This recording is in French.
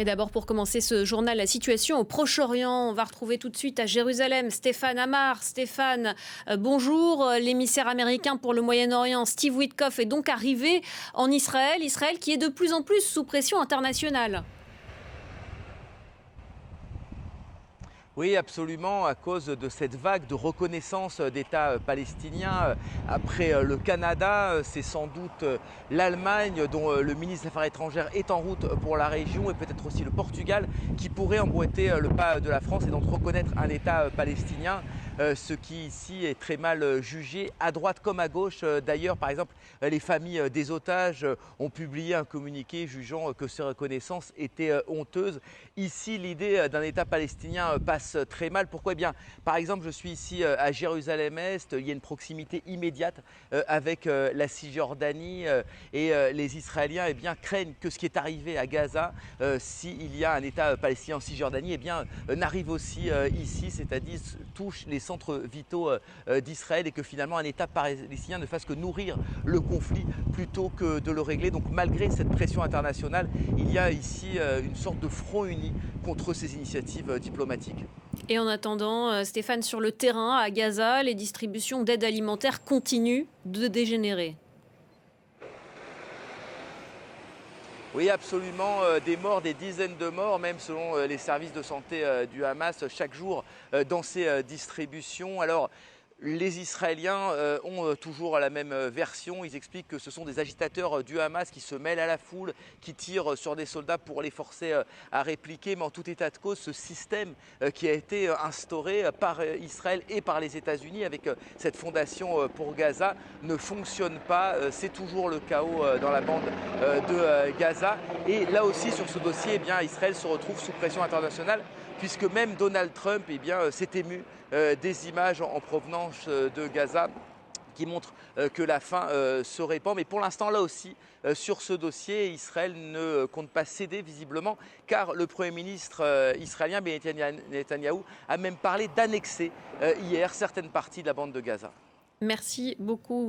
Mais d'abord, pour commencer ce journal, la situation au Proche-Orient. On va retrouver tout de suite à Jérusalem Stéphane Amar. Stéphane, bonjour. L'émissaire américain pour le Moyen-Orient, Steve Witkoff, est donc arrivé en Israël. Israël qui est de plus en plus sous pression internationale. Oui, absolument, à cause de cette vague de reconnaissance d'État palestinien. Après le Canada, c'est sans doute l'Allemagne, dont le ministre des Affaires étrangères est en route pour la région, et peut-être aussi le Portugal, qui pourrait emboîter le pas de la France et donc reconnaître un État palestinien. Ce qui ici est très mal jugé, à droite comme à gauche. D'ailleurs, par exemple, les familles des otages ont publié un communiqué jugeant que ces reconnaissances étaient honteuses. Ici, l'idée d'un État palestinien passe très mal. Pourquoi? Eh bien, par exemple, je suis ici à Jérusalem-Est, il y a une proximité immédiate avec la Cisjordanie, et les Israéliens craignent que ce qui est arrivé à Gaza, s'il y a un État palestinien en Cisjordanie, n'arrive aussi ici, c'est-à-dire touche les centres vitaux d'Israël, et que finalement un État palestinien ne fasse que nourrir le conflit plutôt que de le régler. Donc malgré cette pression internationale, il y a ici une sorte de front uni contre ces initiatives diplomatiques. Et en attendant, Stéphane, sur le terrain, à Gaza, les distributions d'aide alimentaire continuent de dégénérer. Oui, absolument, des morts, des dizaines de morts, même selon les services de santé du Hamas, chaque jour dans ces distributions. Alors, les Israéliens ont toujours la même version. Ils expliquent que ce sont des agitateurs du Hamas qui se mêlent à la foule, qui tirent sur des soldats pour les forcer à répliquer. Mais en tout état de cause, ce système qui a été instauré par Israël et par les États-Unis avec cette fondation pour Gaza ne fonctionne pas. C'est toujours le chaos dans la bande de Gaza. Et là aussi, sur ce dossier, Israël se retrouve sous pression internationale, puisque même Donald Trump s'est ému des images en provenance de Gaza qui montrent que la faim se répand. Mais pour l'instant, là aussi, sur ce dossier, Israël ne compte pas céder visiblement, car le Premier ministre israélien Benjamin Netanyahou a même parlé d'annexer hier certaines parties de la bande de Gaza. Merci beaucoup.